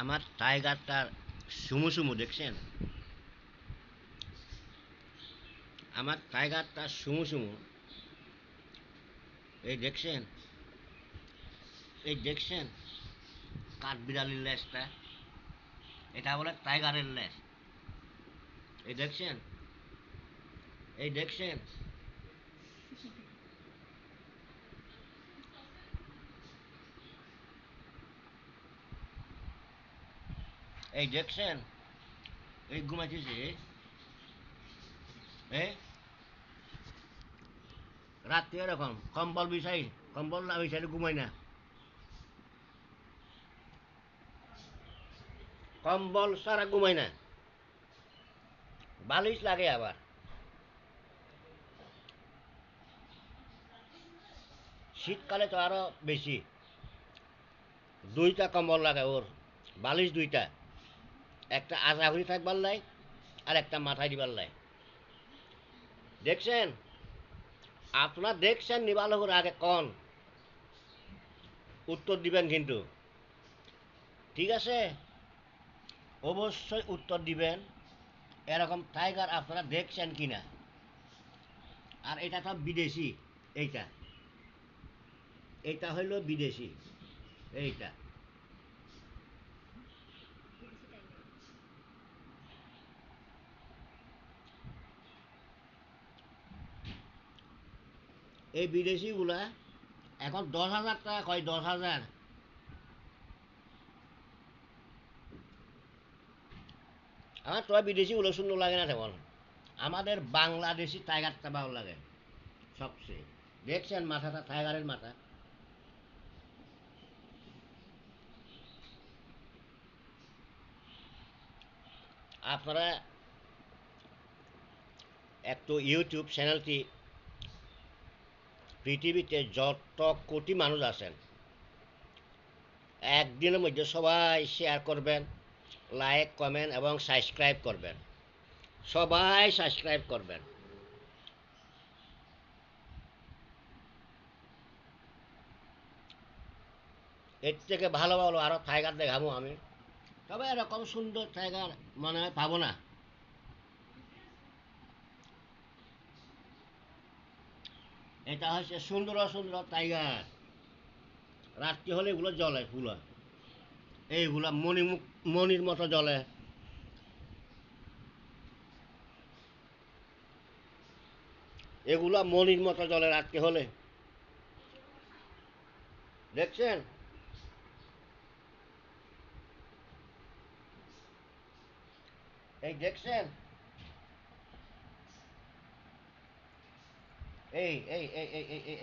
আমার টাইগারটার সুমু সুমু দেখছেন? আমার টাইগারটার সুমু সুমু এই দেখছেন? এই দেখছেন কাঠবিড়ালির লেজটা? এটা বলে টাইগারের লেজ। এই দেখছেন? এই দেখছেন? এই দেখছেন? এই ঘুমাইতেছে। এই রাত্রে এরকম কম্বল বিছাই, কম্বল না বিছাইলে ঘুমাই না। কম্বল ছাড়া ঘুমাই না, বালিশ লাগে আবার। শীতকালে তো আরো বেশি, দুইটা কম্বল লাগে ওর, বালিশ দুইটা, একটা আজাঘুরি থাকবার লাই আর একটা মাথায় দিবার লাই। দেখছেন? আপনার দেখছেন নিবালকের আগে কন, উত্তর দিবেন কিন্তু, ঠিক আছে? অবশ্যই উত্তর দিবেন, এরকম টাইগার আপনারা দেখছেন কিনা। আর এটা তো বিদেশি, এইটা, এইটা হইল বিদেশি, এইটা। এই বিদেশিগুলা এখন 10,000 টাকা কয়, 10,000। আমার তো বিদেশিগুলো সুন্দর লাগে না তেমন, আমাদের বাংলাদেশি টাইগারটা ভালো লাগে সবচেয়ে। দেখছেন মাথাটা, টাইগারের মাথা? আপনারা একটু ইউটিউব চ্যানেলটি, পৃথিবীতে যত কোটি মানুষ আছেন একদিনের মধ্যে সবাই শেয়ার করবেন, লাইক কমেন্ট এবং সাবস্ক্রাইব করবেন, সবাই সাবস্ক্রাইব করবেন। এর থেকে ভালো ভালো আরও টাইগার দেখাবো আমি, তবে এরকম সুন্দর টাইগার মনে হয় পাবো না। এটা হচ্ছে সুন্দর সুন্দর টাইগার, রাত্রি হলে এগুলো জ্বলে ফুল, এইগুলা মণির মতো জ্বলে। এগুলা মণির মতো জ্বলে রাত্রি হলে, দেখছেন? এই দেখছেন?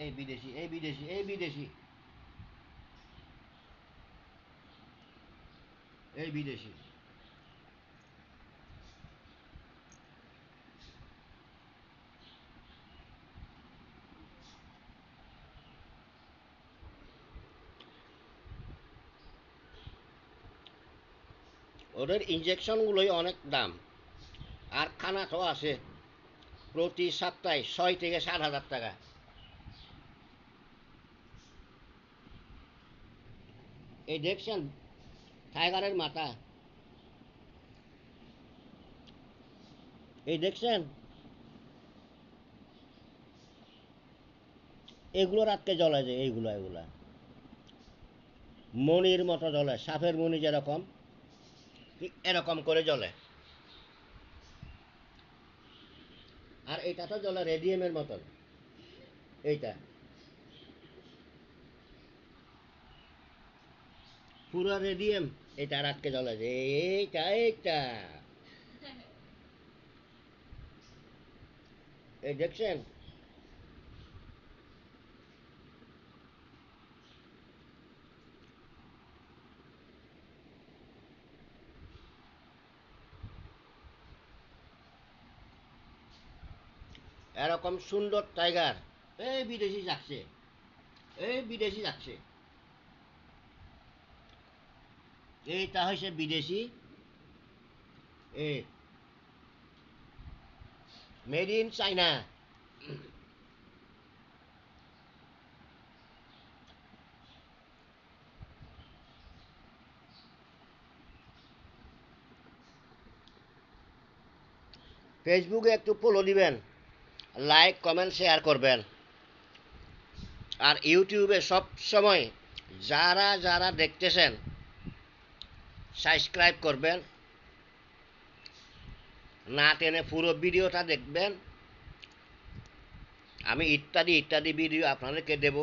এই বিদেশি, এই বিদেশি, এই বিদেশি, এই বিদেশি। ওদের ইঞ্জেকশনগুলোই অনেক দাম, আর খানা তো আছে, প্রতি সপ্তাহে 6 থেকে 7 হাজার টাকা। এই দেখছেন টাইগারের মাথা? এই দেখছেন? এগুলো রাতকে জ্বলে যে, এইগুলা এগুলা মণির মতো জ্বলে, সাপের মণি যেরকম, ঠিক এরকম করে জ্বলে। আর এটা তো জ্বলে রেডিয়ামের মতন, এইটা পুরো রেডিয়াম। এটা রাতকে জ্বলে যে, এইটা এইটা, এই দেখছেন? এরকম সুন্দর টাইগার এই বিদেশি যাচ্ছে, এই বিদেশি যাচ্ছে। এইটা হয়েছে বিদেশি, এ মেড ইন চাইনা। ফেসবুকে একটু ফলো দিবেন, লাইক কমেন্ট শেয়ার করবেন। আর ইউটিউবে সব সময় যারা যারা দেখতেছেন সাবস্ক্রাইব করবেন, না টেনে পুরো ভিডিওটা দেখবেন। আমি ইত্যাদি ইত্যাদি ভিডিও আপনাদেরকে দেব।